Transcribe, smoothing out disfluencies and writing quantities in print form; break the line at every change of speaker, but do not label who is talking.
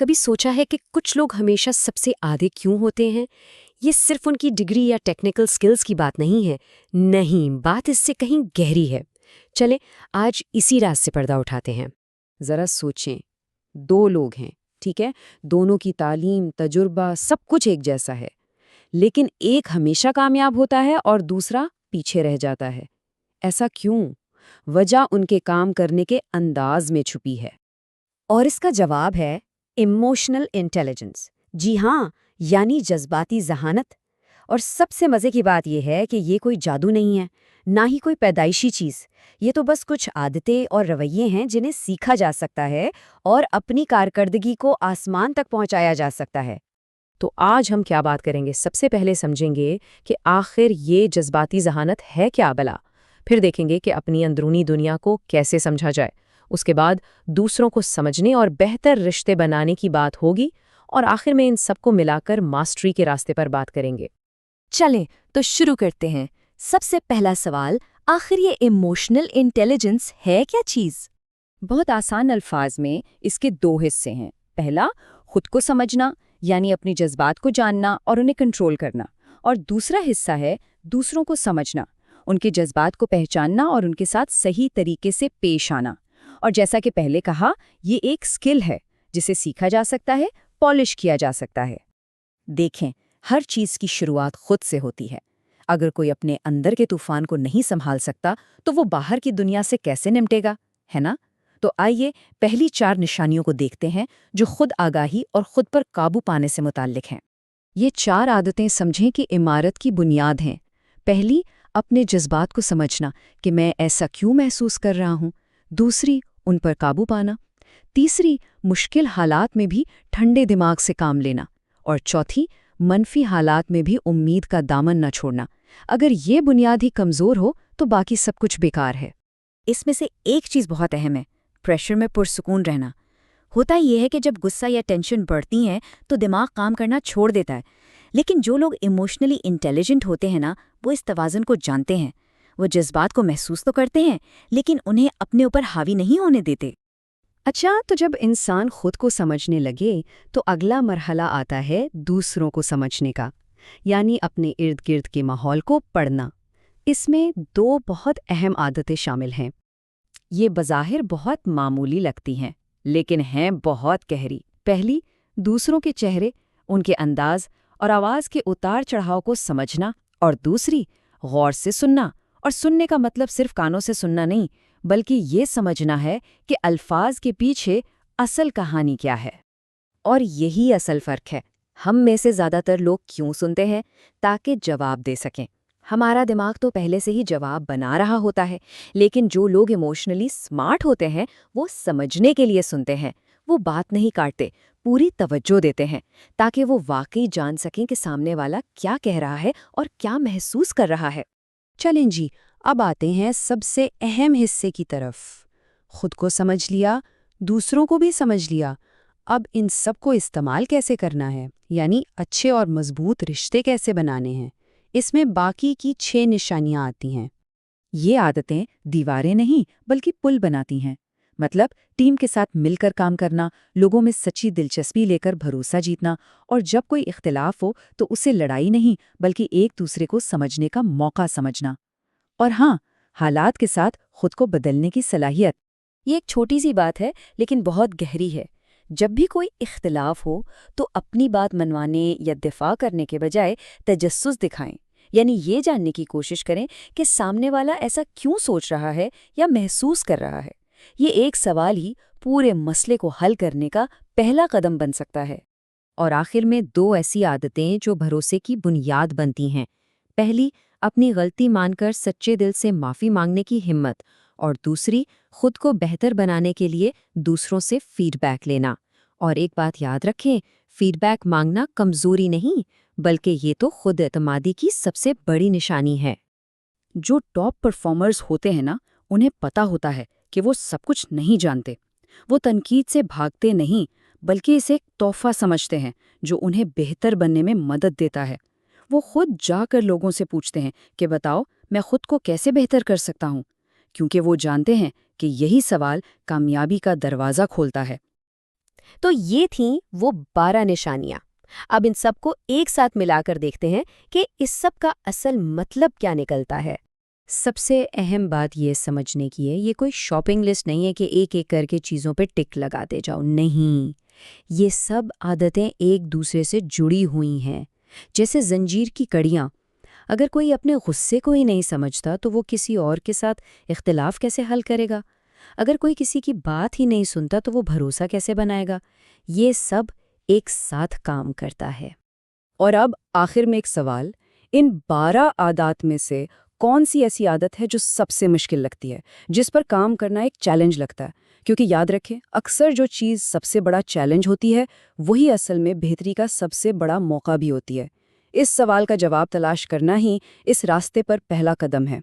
کبھی سوچا ہے کہ کچھ لوگ ہمیشہ سب سے آدھے کیوں ہوتے ہیں؟ یہ صرف ان کی ڈگری یا ٹیکنیکل سکلز کی بات نہیں ہے، نہیں، بات اس سے کہیں گہری ہے۔ چلیں آج اسی راز سے پردہ اٹھاتے ہیں۔ ذرا سوچیں، دو لوگ ہیں، ٹھیک ہے، دونوں کی تعلیم، تجربہ، سب کچھ ایک جیسا ہے، لیکن ایک ہمیشہ کامیاب ہوتا ہے اور دوسرا پیچھے رہ جاتا ہے۔ ایسا کیوں؟ وجہ ان کے کام کرنے کے انداز میں چھپی ہے۔
اور اس کا جواب ہے ایموشنل انٹیلیجنس۔ جی ہاں، یعنی جذباتی ذہانت۔ اور سب سے مزے کی بات یہ ہے کہ یہ کوئی جادو نہیں ہے، نہ ہی کوئی پیدائشی چیز۔ یہ تو بس کچھ عادتیں اور رویے ہیں جنہیں سیکھا جا سکتا ہے اور اپنی کارکردگی کو آسمان تک پہنچایا جا سکتا ہے۔
تو آج ہم کیا بات کریں گے؟ سب سے پہلے سمجھیں گے کہ آخر یہ جذباتی ذہانت ہے کیا بلا، پھر دیکھیں گے کہ اپنی اندرونی دنیا کو کیسے سمجھا جائے، اس کے بعد دوسروں کو سمجھنے اور بہتر رشتے بنانے کی بات ہوگی، اور آخر میں ان سب کو ملا کر ماسٹری کے راستے پر بات کریں گے۔
چلیں تو شروع کرتے ہیں۔ سب سے پہلا سوال، آخر یہ ایموشنل انٹیلیجنس ہے کیا چیز؟ بہت آسان الفاظ میں اس کے دو حصے ہیں۔ پہلا، خود کو سمجھنا، یعنی اپنی جذبات کو جاننا اور انہیں کنٹرول کرنا، اور دوسرا حصہ ہے دوسروں کو سمجھنا، ان کے جذبات کو پہچاننا اور ان کے ساتھ صحیح طریقے سے پیش آنا۔ اور جیسا کہ پہلے کہا، یہ ایک سکل ہے جسے سیکھا جا سکتا ہے، پالش کیا جا سکتا ہے۔ دیکھیں، ہر چیز کی شروعات خود سے ہوتی ہے۔ اگر کوئی اپنے اندر کے طوفان کو نہیں سنبھال سکتا تو وہ باہر کی دنیا سے کیسے نمٹے گا، ہے نا؟ تو آئیے پہلی 4 نشانیوں کو دیکھتے ہیں جو خود آگاہی اور خود پر قابو پانے سے متعلق ہیں۔
یہ 4 عادتیں سمجھیں کہ عمارت کی بنیاد ہیں۔ پہلی، اپنے جذبات کو سمجھنا کہ میں ایسا کیوں محسوس کر رہا ہوں۔ دوسری، ان پر قابو پانا۔ تیسری، مشکل حالات میں بھی ٹھنڈے دماغ سے کام لینا۔ اور چوتھی، منفی حالات میں بھی امید کا دامن نہ چھوڑنا۔ اگر یہ بنیاد ہی کمزور ہو تو باقی سب کچھ بیکار ہے۔
اس میں سے ایک چیز بہت اہم ہے، پریشر میں پرسکون رہنا۔ ہوتا یہ ہے کہ جب غصہ یا ٹینشن بڑھتی ہیں تو دماغ کام کرنا چھوڑ دیتا ہے، لیکن جو لوگ ایموشنلی انٹیلیجنٹ ہوتے ہیں نا، وہ اس توازن کو جانتے ہیں۔ وہ جذبات کو محسوس تو کرتے ہیں، لیکن انہیں اپنے اوپر حاوی نہیں ہونے دیتے۔
اچھا، تو جب انسان خود کو سمجھنے لگے تو اگلا مرحلہ آتا ہے دوسروں کو سمجھنے کا، یعنی اپنے ارد گرد کے ماحول کو پڑھنا۔ اس میں 2 بہت اہم عادتیں شامل ہیں۔ یہ بظاہر بہت معمولی لگتی ہیں، لیکن ہیں بہت گہری۔ پہلی، دوسروں کے چہرے، ان کے انداز اور آواز کے اتار چڑھاؤ کو سمجھنا، اور دوسری، غور سے سننا۔ اور سننے کا مطلب صرف کانوں سے سننا نہیں، بلکہ یہ سمجھنا ہے کہ الفاظ کے پیچھے اصل کہانی کیا ہے۔ اور یہی اصل فرق ہے۔ ہم میں سے زیادہ تر لوگ کیوں سنتے ہیں؟ تاکہ جواب دے سکیں۔ ہمارا دماغ تو پہلے سے ہی جواب بنا رہا ہوتا ہے، لیکن جو لوگ ایموشنلی سمارٹ ہوتے ہیں وہ سمجھنے کے لیے سنتے ہیں۔ وہ بات نہیں کاٹتے، پوری توجہ دیتے ہیں، تاکہ وہ واقعی جان سکیں کہ سامنے والا کیا کہہ رہا ہے اور کیا محسوس کر رہا ہے۔ چلیں جی، اب آتے ہیں سب سے اہم حصے کی طرف۔ خود کو سمجھ لیا، دوسروں کو بھی سمجھ لیا، اب ان سب کو استعمال کیسے کرنا ہے، یعنی اچھے اور مضبوط رشتے کیسے بنانے ہیں۔ اس میں باقی کی 6 نشانیاں آتی ہیں۔
یہ عادتیں دیواریں نہیں بلکہ پل بناتی ہیں۔ مطلب ٹیم کے ساتھ مل کر کام کرنا، لوگوں میں سچی دلچسپی لے کر بھروسہ جیتنا، اور جب کوئی اختلاف ہو تو اسے لڑائی نہیں بلکہ ایک دوسرے کو سمجھنے کا موقع سمجھنا۔ اور ہاں، حالات کے ساتھ خود کو بدلنے کی صلاحیت۔ یہ ایک چھوٹی سی بات ہے لیکن بہت گہری ہے۔ جب بھی کوئی اختلاف ہو تو اپنی بات منوانے یا دفاع کرنے کے بجائے تجسس دکھائیں، یعنی یہ جاننے کی کوشش کریں کہ سامنے والا ایسا کیوں سوچ رہا ہے یا محسوس کر رہا ہے۔ یہ ایک سوال ہی پورے مسئلے کو حل کرنے کا پہلا قدم بن سکتا ہے۔
اور آخر میں 2 ایسی عادتیں جو بھروسے کی بنیاد بنتی ہیں۔ پہلی، اپنی غلطی مان کر سچے دل سے معافی مانگنے کی ہمت، اور دوسری، خود کو بہتر بنانے کے لیے دوسروں سے فیڈ بیک لینا۔ اور ایک بات یاد رکھیں، فیڈ بیک مانگنا کمزوری نہیں، بلکہ یہ تو خود اعتمادی کی سب سے بڑی نشانی ہے۔
جو ٹاپ پرفارمرز ہوتے ہیں نا، انہیں پتہ ہوتا ہے کہ وہ سب کچھ نہیں جانتے۔ وہ تنقید سے بھاگتے نہیں بلکہ اسے ایک تحفہ سمجھتے ہیں جو انہیں بہتر بننے میں مدد دیتا ہے۔ وہ خود جا کر لوگوں سے پوچھتے ہیں کہ بتاؤ میں خود کو کیسے بہتر کر سکتا ہوں، کیونکہ وہ جانتے ہیں کہ یہی سوال کامیابی کا دروازہ کھولتا ہے۔ تو یہ تھیں وہ 12 نشانیاں۔ اب ان سب کو ایک ساتھ ملا کر دیکھتے ہیں کہ اس سب کا اصل مطلب کیا نکلتا ہے۔
سب سے اہم بات یہ سمجھنے کی ہے، یہ کوئی شاپنگ لسٹ نہیں ہے کہ ایک ایک کر کے چیزوں پہ ٹک لگاتے جاؤ، نہیں، یہ سب عادتیں ایک دوسرے سے جڑی ہوئی ہیں، جیسے زنجیر کی کڑیاں۔ اگر کوئی اپنے غصے کو ہی نہیں سمجھتا تو وہ کسی اور کے ساتھ اختلاف کیسے حل کرے گا؟ اگر کوئی کسی کی بات ہی نہیں سنتا تو وہ بھروسہ کیسے بنائے گا؟ یہ سب ایک ساتھ کام کرتا ہے۔
اور اب آخر میں ایک سوال، ان 12 عادات میں سے کون سی ایسی عادت ہے جو سب سے مشکل لگتی ہے، جس پر کام کرنا ایک چیلنج لگتا ہے؟ کیونکہ یاد رکھیں، اکثر جو چیز سب سے بڑا چیلنج ہوتی ہے وہی اصل میں بہتری کا سب سے بڑا موقع بھی ہوتی ہے۔ اس سوال کا جواب تلاش کرنا ہی اس راستے پر پہلا قدم ہے۔